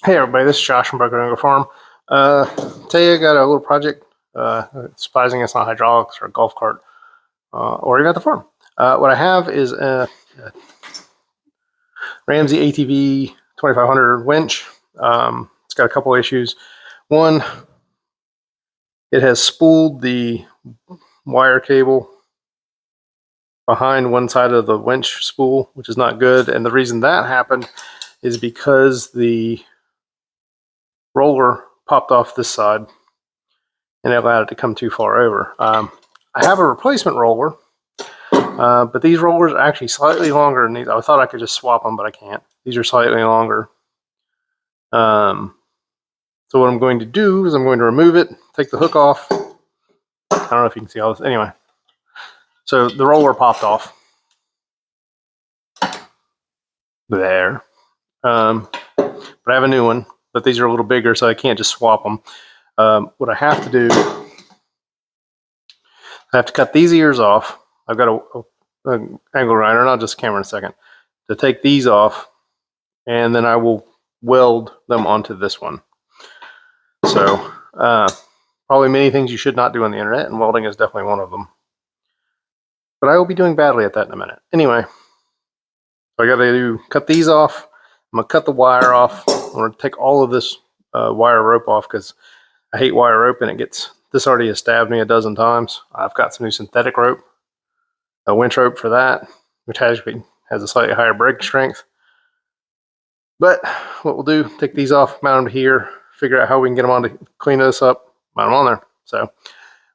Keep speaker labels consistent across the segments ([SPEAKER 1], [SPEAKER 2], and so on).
[SPEAKER 1] Hey everybody, this is Josh from Broken Angle Farm. Today I got a little project. It's surprising it's not hydraulics or a golf cart or even at the farm. What I have is a Ramsey ATV 2500 winch. It's got a couple issues. One, it has spooled the wire cable behind one side of the winch spool, which is not good. And the reason that happened is because the roller popped off this side and it allowed it to come too far over. I have a replacement roller, but these rollers are actually slightly longer than these. I thought I could just swap them, but I can't. These are slightly longer. So what I'm going to do is I'm going to remove it, take the hook off. I don't know if you can see all this. Anyway, so the roller popped off there. But I have a new one, but these are a little bigger, so I can't just swap them. What I have to do, I have to cut these ears off. I've got an angle grinder, and I'll just camera in a second, to take these off, and then I will weld them onto this one. So probably many things you should not do on the internet, and welding is definitely one of them. But I will be doing badly at that in a minute. Anyway, so I got to cut these off. I'm going to cut the wire off. I'm going to take all of this wire rope off because I hate wire rope, and this already has stabbed me a dozen times. I've got some new synthetic rope, a winch rope for that, which has a slightly higher break strength. But what we'll do, take these off, mount them here, figure out how we can get them on to clean this up, mount them on there. So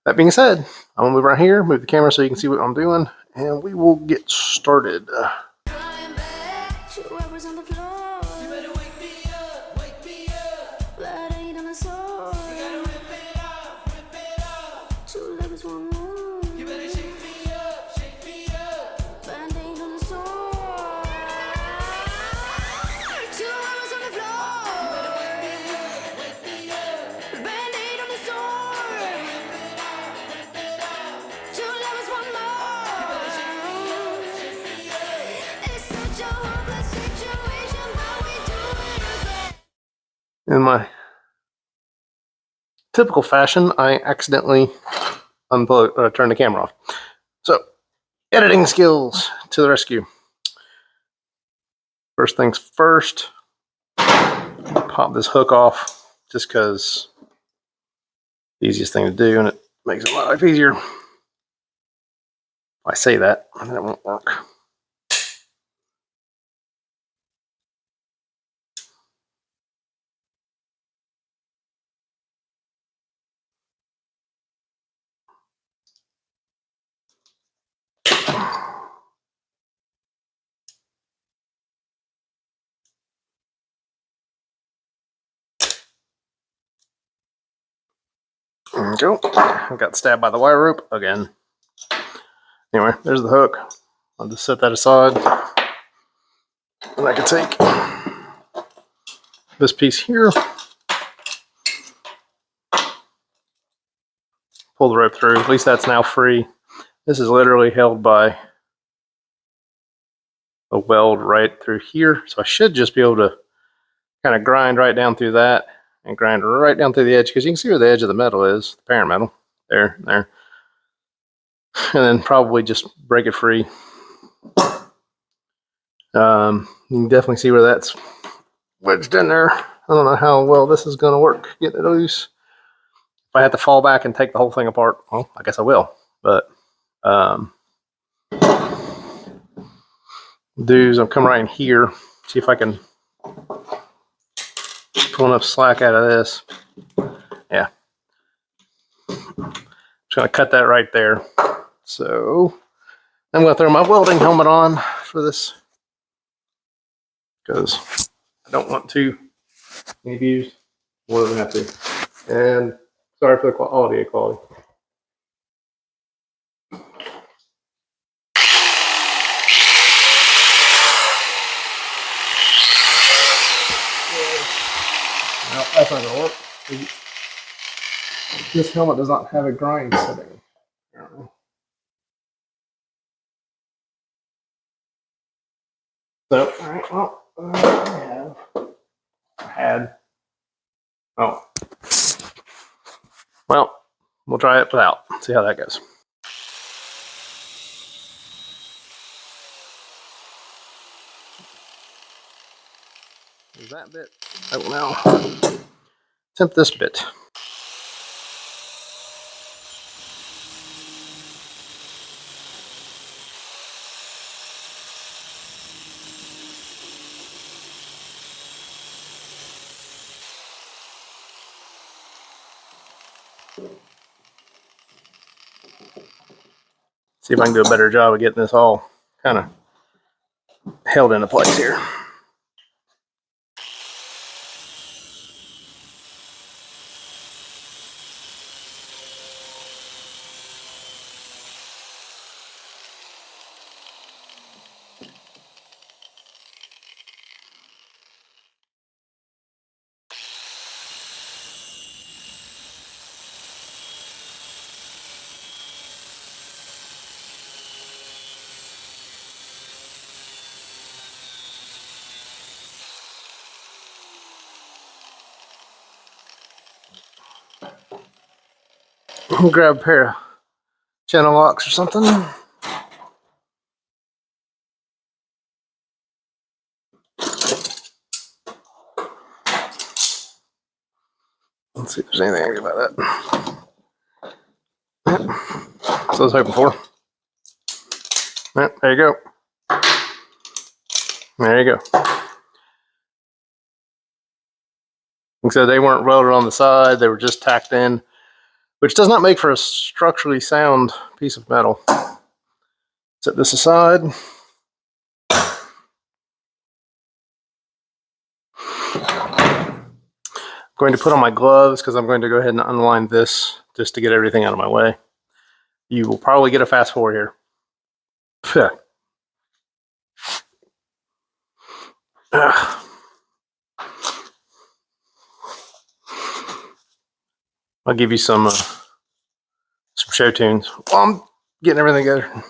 [SPEAKER 1] that being said, I'm gonna move around here, move the camera so you can see what I'm doing, and we will get started. In my typical fashion, I accidentally turned the camera off. So, editing skills to the rescue. First things first, pop this hook off just because the easiest thing to do, and it makes it my life easier. If I say that, and it won't work. There we go. I got stabbed by the wire rope again. Anyway, there's the hook. I'll just set that aside. And I can take this piece here, pull the rope through. At least that's now free. This is literally held by a weld right through here. So I should just be able to kind of grind right down through that and grind right down through the edge, because you can see where the edge of the metal is, the parent metal. There. And then probably just break it free. You can definitely see where that's wedged in there. I don't know how well this is going to work, getting it loose. If I have to fall back and take the whole thing apart, well, I guess I will. But do is I'll come right in here, see if I can pull enough slack out of this. Yeah. Just going to cut that right there. So I'm going to throw my welding helmet on for this, because I don't want to use more than I have to. And sorry for the audio quality. No, that's not going to work. This helmet does not have a grind setting. So, all right, well, I had. Oh. Well, we'll try it without. See how that goes. Is that bit? Oh, no. Attempt this bit. See if I can do a better job of getting this all kind of held into place here. Grab a pair of channel locks or something. Let's see if there's anything I can do about that. That's what I was hoping for. There you go. There you go. Like I said, they weren't welded on the side, they were just tacked in, which does not make for a structurally sound piece of metal. Set this aside. I'm going to put on my gloves because I'm going to go ahead and unwind this just to get everything out of my way. You will probably get a fast forward here. I'll give you some show tunes while I'm getting everything together.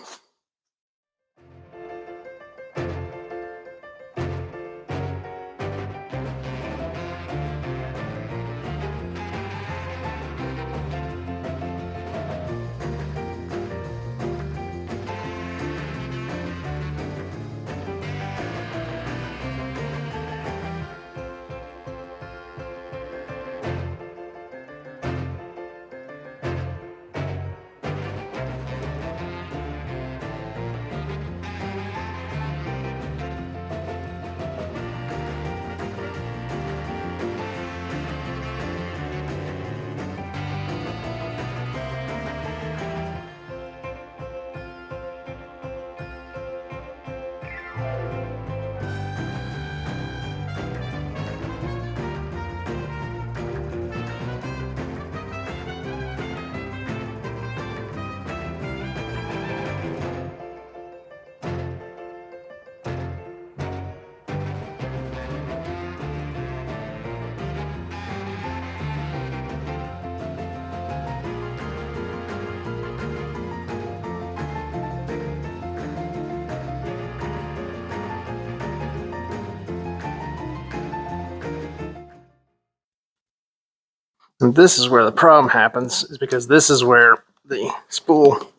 [SPEAKER 1] And this is where the problem happens, is because this is where the spool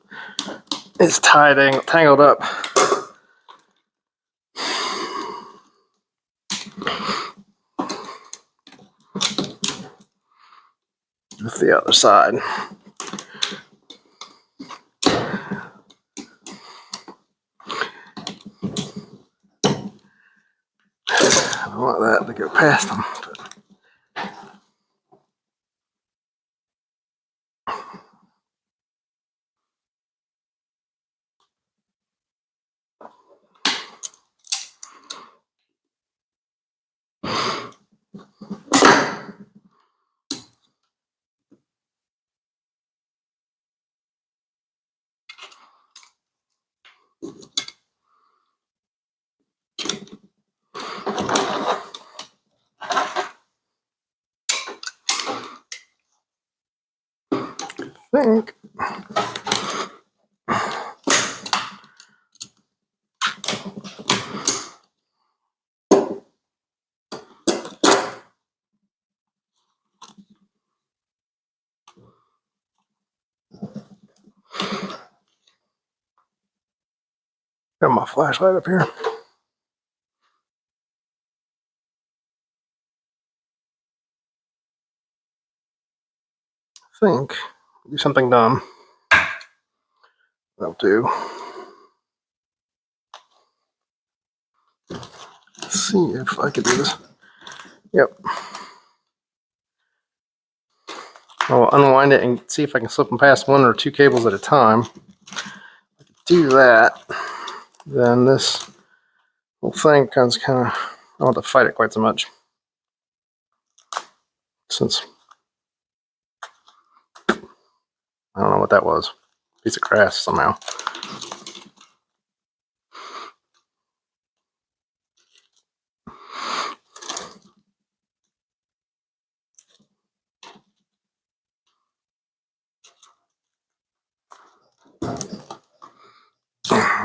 [SPEAKER 1] is tangled up. With the other side. I don't want that to go past them. I think Got my flashlight up here. I think do something dumb. That'll do. Let's see if I can do this. Yep. I'll unwind it and see if I can slip them past one or two cables at a time. Do that, then this whole thing becomes kind of, I don't have to fight it quite so much. Since I don't know what that was. Piece of grass somehow.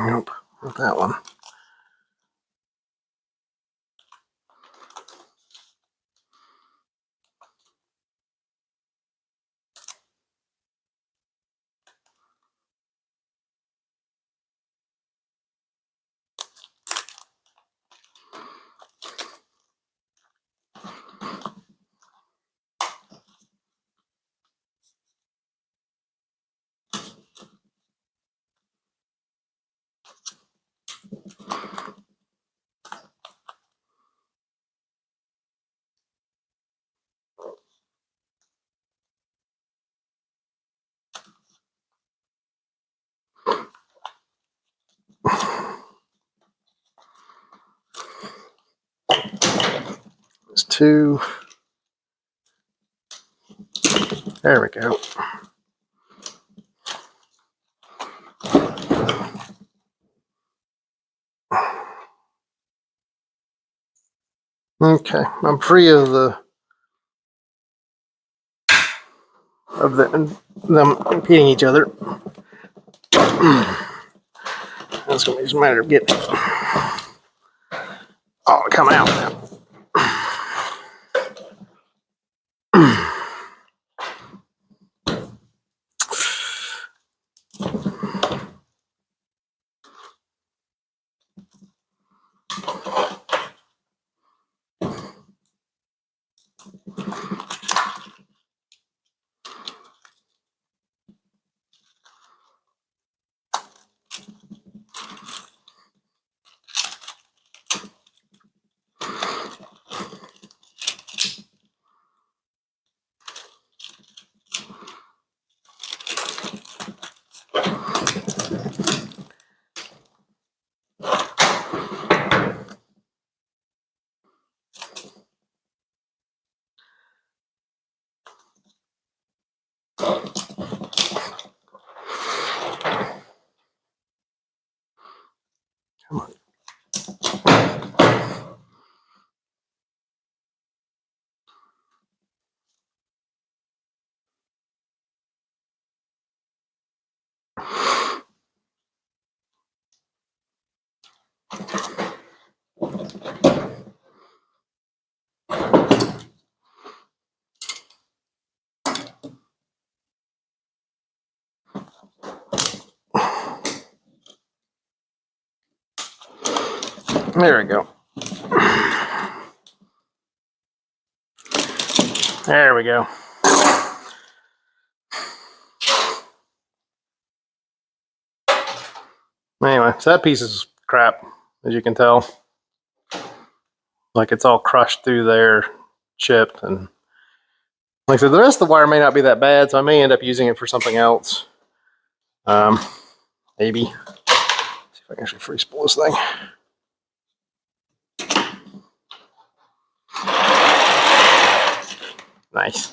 [SPEAKER 1] Nope, not that one. There's two. There we go. Okay, I'm free of them impeding each other. It's going to be just a matter of getting all to come out now. Come on. There we go. There we go. Anyway, so that piece is crap, as you can tell. Like, it's all crushed through there, chipped, and like I said, the rest of the wire may not be that bad, so I may end up using it for something else. Maybe. See if I can actually free spool this thing. Nice.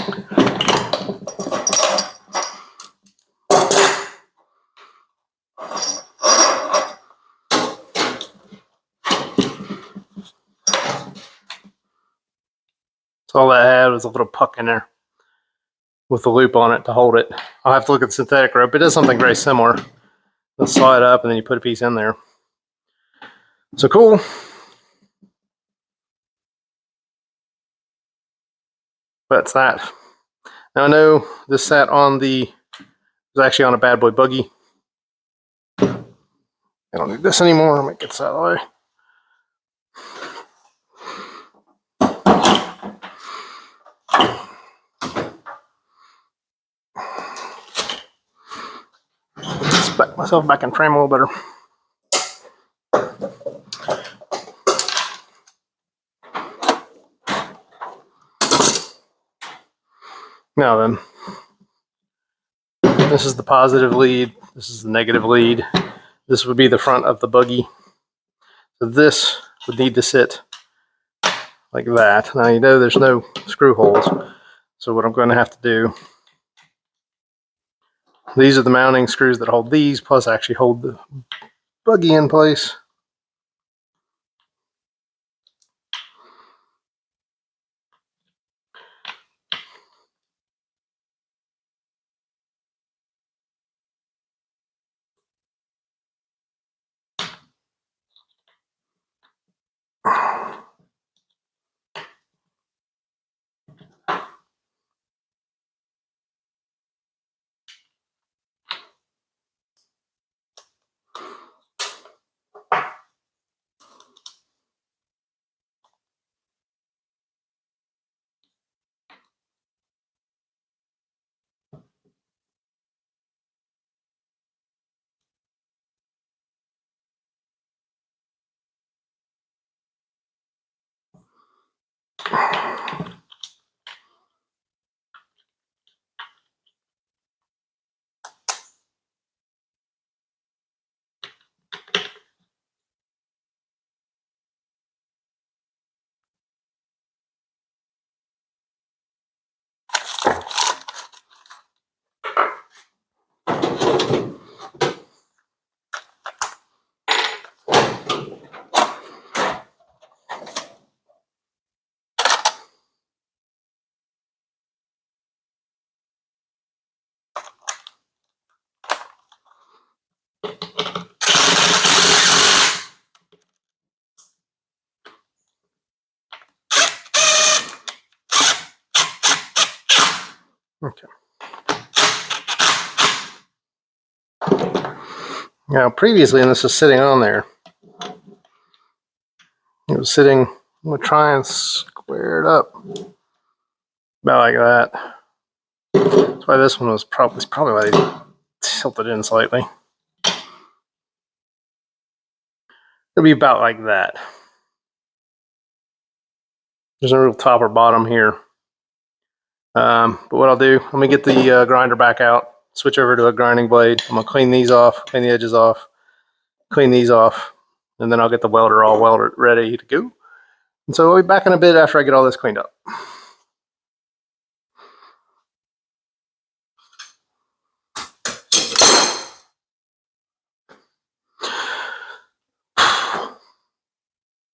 [SPEAKER 1] So all that had was a little puck in there with a loop on it to hold it. I'll have to look at the synthetic rope. It does something very similar. Let's slide up and then you put a piece in there. So cool. That's that. Now I know this sat on it was actually on a bad boy buggy. I don't need this anymore. I'll make it out of the way. Let's back myself back in frame a little better. Now then, this is the positive lead. This is the negative lead. This would be the front of the buggy. So this would need to sit like that. Now you know there's no screw holes. So what I'm going to have to do, these are the mounting screws that hold these, plus actually hold the buggy in place. Okay. Now previously, and this is sitting on there, it was sitting, I'm going to try and square it up about like that. That's why this one was probably why they tilted in slightly. It'll be about like that. There's no real top or bottom here. But what I'll do, let me get the grinder back out, switch over to a grinding blade. I'm going to clean these off, clean the edges off, clean these off, and then I'll get the welder all welded ready to go. And so I'll be back in a bit after I get all this cleaned up.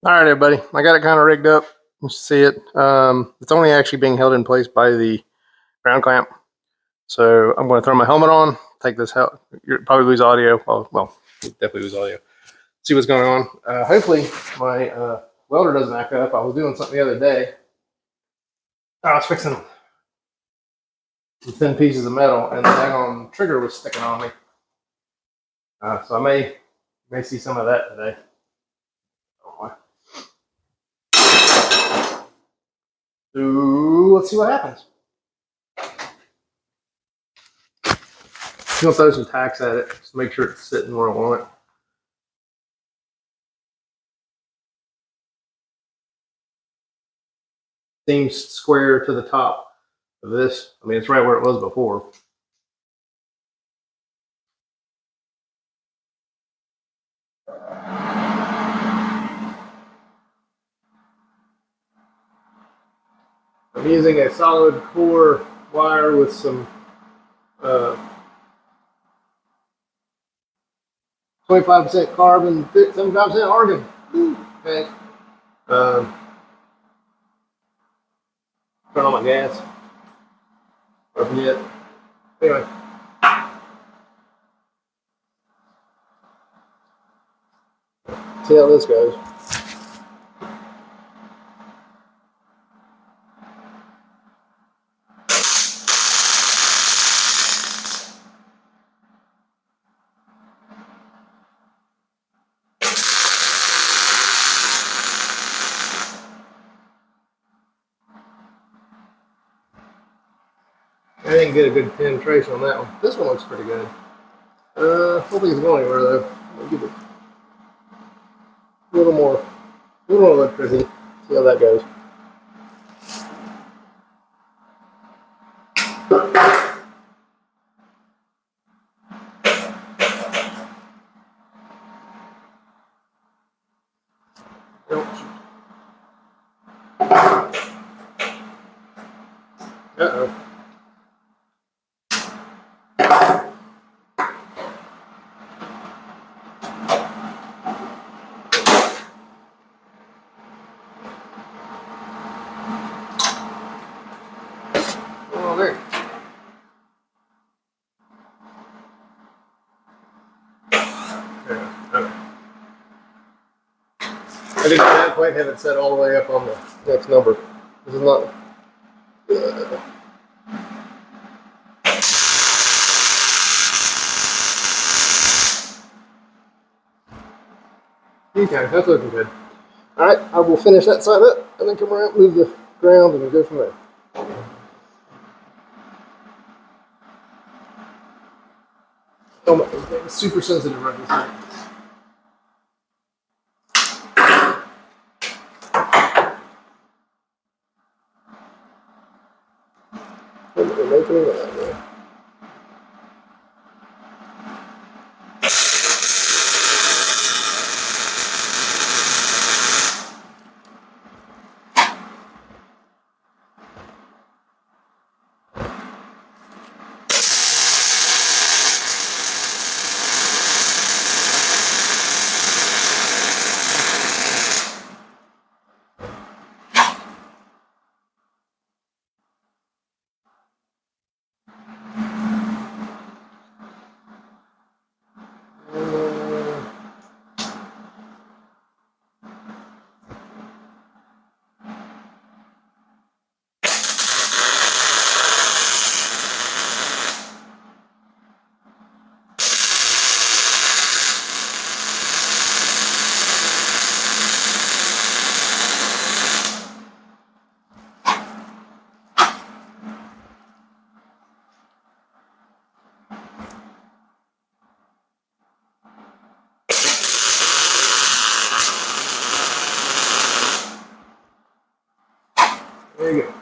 [SPEAKER 1] All right, everybody, I got it kind of rigged up. You see it. It's only actually being held in place by the ground clamp. So I'm going to throw my helmet on, take this out. You'll probably lose audio. Well, definitely lose audio. See what's going on. Hopefully my welder doesn't act up. I was doing something the other day. I was fixing some thin pieces of metal, and the daggone trigger was sticking on me. So I may see some of that today. So let's see what happens. I'm gonna throw some tacks at it just to make sure it's sitting where I want it. Seems square to the top of this. I mean, it's right where it was before. I'm using a solid core wire with some 25% carbon, 75% argon. Okay. Turn on my gas. Or forget. Anyway. See how this goes. I didn't get a good penetration on that one. This one looks pretty good. I don't think it's going anywhere though. I'll give it a little more electricity. See how that goes. Uh-oh. Oh, there. Okay. I did not quite have it set all the way up on the next number. This is not. Okay, that's looking good. Alright, I will finish that side up and then come around, move the ground, and go from there. Oh my, it's super sensitive right this second. There you go.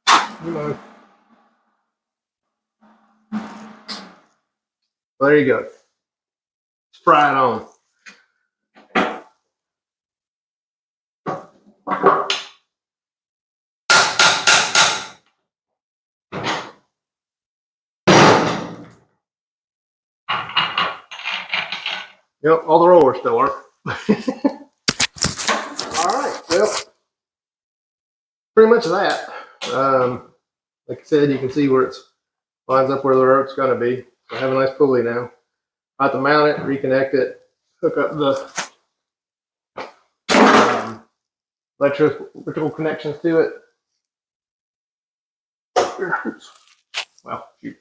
[SPEAKER 1] Come on. Well, there you go. Let's fry it on. Yep, all the rollers still work. Alright, well, pretty much that. Like I said, you can see where it lines up where the rope's going to be. So I have a nice pulley now. I have to mount it, reconnect it, hook up the electrical connections to it. Well, shoot.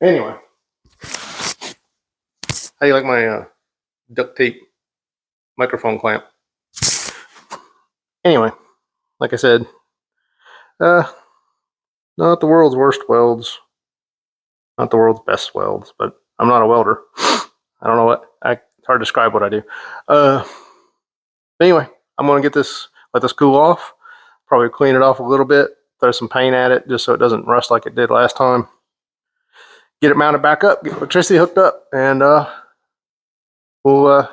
[SPEAKER 1] Anyway, how do you like my duct tape microphone clamp? Anyway, like I said, not the world's worst welds, not the world's best welds, but I'm not a welder. I don't know what, it's hard to describe what I do. Anyway, I'm going to let this cool off, probably clean it off a little bit, throw some paint at it just so it doesn't rust like it did last time. Get it mounted back up, get electricity hooked up, and we'll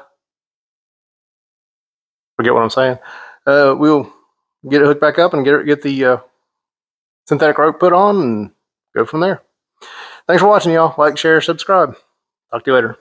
[SPEAKER 1] forget what I'm saying. We'll get it hooked back up and get the synthetic rope put on and go from there. Thanks for watching, y'all. Like, share, subscribe. Talk to you later.